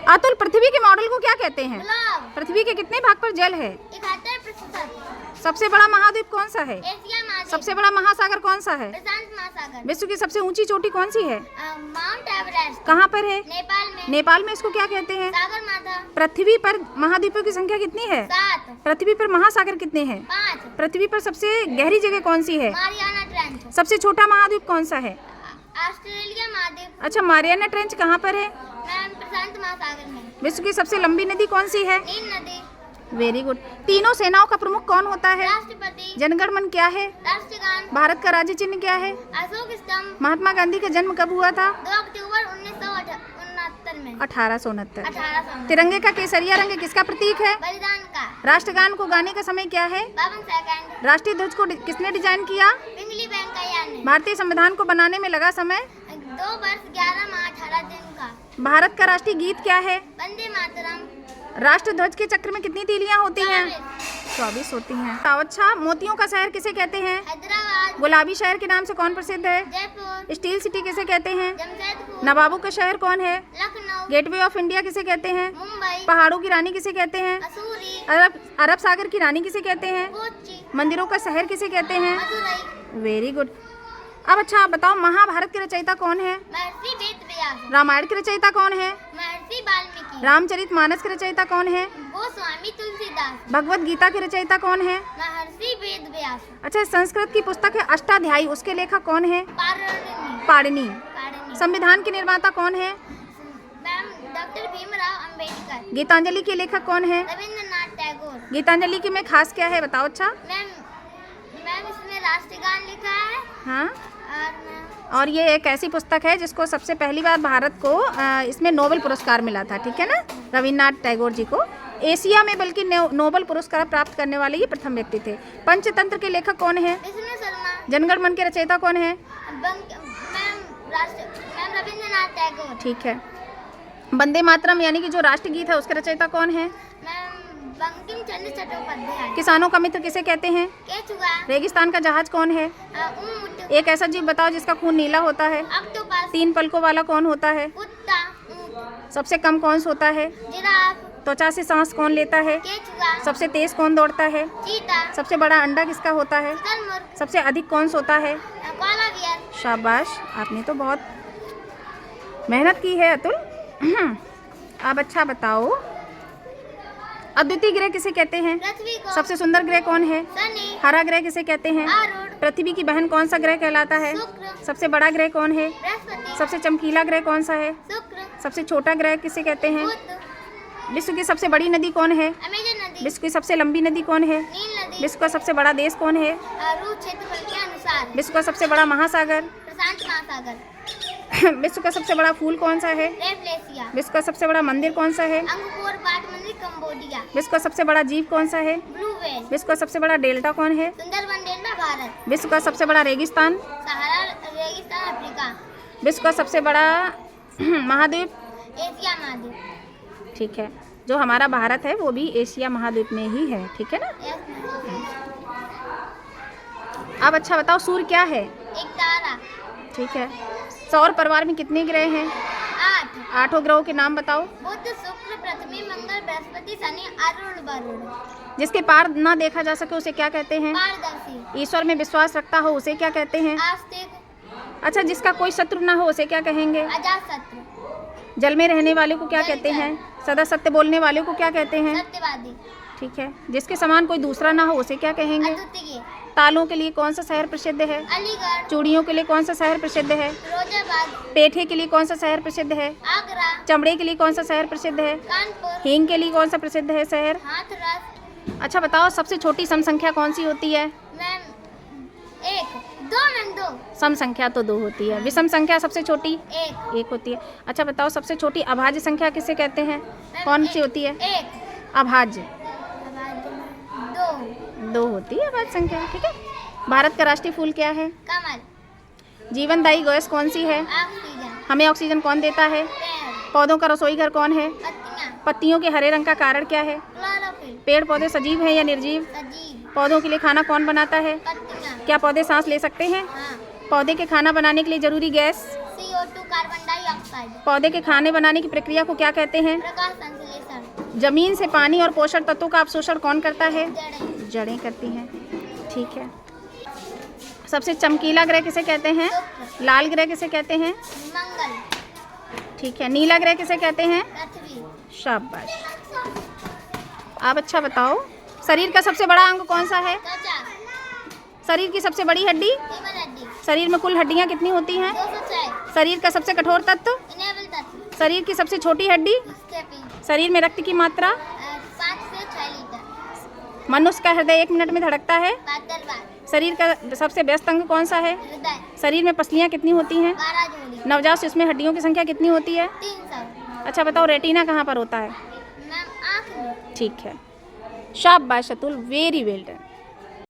अतुल, पृथ्वी के मॉडल को क्या कहते हैं? ग्लोब। पृथ्वी के कितने भाग पर जल है? 71%। सबसे बड़ा महाद्वीप कौन सा है? एशिया महाद्वीप। सबसे बड़ा महासागर कौन सा है? प्रशांत महासागर। विश्व की सबसे ऊंची चोटी कौन सी है? Mount Everest. कहाँ पर है? नेपाल में। नेपाल में। इसको क्या कहते हैं? सागर माथा। पृथ्वी पर महाद्वीपों की संख्या कितनी है? 7। पृथ्वी पर महासागर कितने हैं? 5। पृथ्वी पर सबसे गहरी जगह कौन सी है? Mariana trench. सबसे छोटा महाद्वीप कौन सा है? ऑस्ट्रेलिया महाद्वीप। अच्छा, मारियाना ट्रेंच कहाँ पर है? मैम प्रशांत महासागर में। विश्व की सबसे लंबी नदी कौन सी है? नील नदी। Very good. तीनों सेनाओं का प्रमुख कौन होता है? राष्ट्रपति। जनगण मन क्या है? राष्ट्रगान। भारत का राज्य चिन्ह क्या है? अशोक स्तंभ। महात्मा गांधी का जन्म कब हुआ था? 2 अक्टूबर 1969 में। 1869। 1800। तिरंगे का केसरिया रंग किसका प्रतीक है? बलिदान का। राष्ट्रगान को गाने का समय क्या है? 52 सेकंड। राष्ट्रीय ध्वज को किसने डिजाइन किया? पिंगली वेंकैया ने। भारतीय संविधान को बनाने में लगा समय? 2 वर्ष 11 माह 18 दिन का। भारत का राष्ट्रीय गीत क्या है? वंदे मातरम। राष्ट्र ध्वज के चक्र में कितनी तीलियां होती हैं? 24 होती हैं। अच्छा, मोतियों का शहर किसे कहते हैं? हैदराबाद। गुलाबी शहर के नाम से कौन प्रसिद्ध है? जयपुर। स्टील सिटी किसे कहते हैं? जमशेदपुर। नवाबों का शहर कौन है? लखनऊ। गेटवे ऑफ इंडिया किसे कहते हैं? मुंबई। पहाड़ों की रानी किसे कहते हैं? मसूरी। अरब सागर की रानी किसे कहते हैं? कोच्चि। मंदिरों का शहर किसे कहते हैं? मदुरई। Very good. अब अच्छा आप बताओ, महाभारत के रचयिता कौन है? महर्षि वेदव्यास। रामायण के रचयिता कौन है? महर्षि वाल्मीकि। रामचरितमानस के रचयिता कौन है? गोस्वामी तुलसीदास। भगवत गीता के रचयिता कौन है? महर्षि वेदव्यास। अच्छा, संस्कृत की पुस्तक है अष्टाध्यायी, उसके लेखक कौन है? पाणिनि। पाणिनि। संविधान के निर्माता कौन है? Ma'am doctor Bhimrao Ambedkar. गीतांजलि के लेखक कौन है? रविंद्रनाथ टैगोर। गीतांजलि की में खास क्या है बताओ। अच्छा मैम इसमें राष्ट्रगान लिखा है। हाँ, और और ये एक ऐसी पुस्तक है जिसको सबसे पहली बार भारत को इसमें नोबेल पुरस्कार मिला था, ठीक है ना, रविन्द्रनाथ टैगोर जी को। एशिया में बल्कि नोबेल पुरस्कार प्राप्त करने वाले ये प्रथम व्यक्ति थे। पंचतंत्र के लेखक कौन है? विष्णु शर्मा। जनगण मन के रचयिता कौन है? मैम रविंद्रनाथ टैगोर। ठीक है। वंदे मातरम यानी कि जो राष्ट्रगीत है उसके रचयिता कौन है? मैम बंकिम चंद्र चट्टोपाध्याय। किसानों का मित्र किसे कहते हैं? केचुआ। रेगिस्तान का जहाज कौन है? ऊंट। एक ऐसा जीव बताओ जिसका खून नीला होता है। ऑक्टोपस। 3 पलकों वाला कौन होता है? कुत्ता। ऊंट। सबसे कम कौन सोता है? जिराफ। त्वचा से सांस कौन लेता है? केचुआ। सबसे तेज कौन दौड़ता है? चीता। सबसे बड़ा अंडा किसका होता है? शुतुरमुर्ग। सबसे अधिक कौन सोता है? Koala bear. शाबाश, आपने तो बहुत मेहनत की है अतुल। अब अच्छा बताओ, अद्वितीय ग्रह किसे कहते हैं? पृथ्वी को। सबसे सुंदर ग्रह कौन है? शनि। हरा ग्रह किसे कहते हैं? आरुण। पृथ्वी की बहन कौन सा ग्रह कहलाता है? शुक्र। सबसे बड़ा ग्रह कौन है? बृहस्पति। सबसे चमकीला ग्रह कौन सा है? शुक्र। सबसे छोटा ग्रह किसे कहते हैं? बुध। विश्व की सबसे बड़ी नदी कौन है? अमेजन नदी। विश्व की सबसे लंबी नदी कौन है? नील नदी। विश्व का सबसे बड़ा देश कौन है? रूस क्षेत्रफल के अनुसार। विश्व का सबसे बड़ा महासागर? प्रशांत महासागर। विश्व का सबसे बड़ा फूल कौन सा है? रेवलेशिया। विश्व का सबसे बड़ा मंदिर कौन सा है? अंगकोर वाट मंदिर कंबोडिया। विश्व का सबसे बड़ा जीव कौन सा है? Blue whale. विश्व का सबसे बड़ा डेल्टा कौन है? सुंदरबन डेल्टा भारत। विश्व का सबसे बड़ा रेगिस्तान? सहारा रेगिस्तान अफ्रीका। विश्व का सबसे बड़ा महाद्वीप? एशिया महाद्वीप। ठीक है, जो हमारा भारत है वो भी एशिया महाद्वीप में ही है, ठीक है ना। अब अच्छा बताओ, सूर्य क्या है? एक तारा। ठीक है। सौर परिवार में कितने ग्रह हैं? 8। 8 ग्रहों के नाम बताओ। बुध शुक्र पृथ्वी मंगल बृहस्पति शनि अरुण वरुण। जिसके पार ना देखा जा सके उसे क्या कहते हैं? पारदर्शी। ईश्वर में विश्वास रखता हो उसे क्या कहते हैं? आस्तिक। अच्छा, जिसका कोई शत्रु ना हो उसे क्या कहेंगे? अजातशत्रु। जल में रहने वाले को क्या कहते हैं? सदा सत्य बोलने वाले को क्या कहते हैं? सत्यवादी। ठीक है। जिसके समान कोई दूसरा ना हो उसे क्या कहेंगे? अद्वितीय। तालों के लिए कौन सा शहर प्रसिद्ध है? अलीगढ़। चूड़ियों के लिए कौन सा शहर प्रसिद्ध है? फिरोजाबाद। पेठे के लिए कौन सा शहर प्रसिद्ध है? आगरा। चमड़े के लिए कौन सा शहर प्रसिद्ध है? कानपुर। हींग के लिए कौन सा प्रसिद्ध है शहर? हाथरस। अच्छा बताओ, सबसे छोटी सम संख्या कौन सी होती है? Ma'am 1 2 ma'am 2। सम संख्या तो 2 होती है। विषम संख्या सबसे छोटी 1 होती है। अच्छा बताओ, सबसे छोटी अभाज्य संख्या किसे कहते हैं? कौन सी होती है? 1 अभाज्य। 2 होती है अभाज्य संख्या, ठीक है। भारत का राष्ट्रीय फूल क्या है? कमल। जीवनदायी गैस कौन सी है? ऑक्सीजन। हमें ऑक्सीजन कौन देता है? पेड़। पौधों का रसोई घर कौन है? पत्तियां। पत्तियों के हरे रंग का कारण क्या है? क्लोरोफिल। पेड़ पौधे सजीव हैं या निर्जीव? सजीव। पौधों के लिए खाना कौन बनाता है? पत्तियां। क्या पौधे सांस ले सकते हैं? हाँ। पौधे के खाना बनाने के लिए जरूरी gas? CO2 carbon dioxide. Dioxide. पौधे के खाने बनाने की प्रक्रिया को क्या कहते हैं? प्रकाश संश्लेषण। जमीन से पानी और पोषक तत्वों का अवशोषण कौन करता है? जड़ें। जड़ें करती हैं। ठीक है। सबसे चमकीला ग्रह किसे कहते हैं? शुक्र। लाल ग्रह किसे कहते हैं? मंगल। ठीक है। नीला ग्रह किसे कहते हैं? पृथ्वी। शाबाश। आप अच्छा बताओ, शरीर का सबसे बड़ा अंग कौन सा है? त्वचा। शरीर की सबसे बड़ी हड्डी? फीमर हड्डी। शरीर में कुल हड्डियां कितनी होती हैं? 206। शरीर का सबसे कठोर तत्व? इनेबल तत्व। शरीर की सबसे छोटी हड्डी? स्टेपिंग। शरीर में रक्त की मात्रा? 5 से 6 लीटर। मनुष्य का हृदय 1 मिनट में धड़कता है? 72 बार। शरीर का सबसे व्यस्त अंग कौन सा है? हृदय। शरीर में पसलियां कितनी होती हैं? 12 जोड़ी। नवजात शिशु में हड्डियों की संख्या कितनी होती है? 300। अच्छा बताओ, रेटिना कहाँ पर होता है? मैम आँख में। ठीक है। शाबाश अतुल, वेरी वेल डन।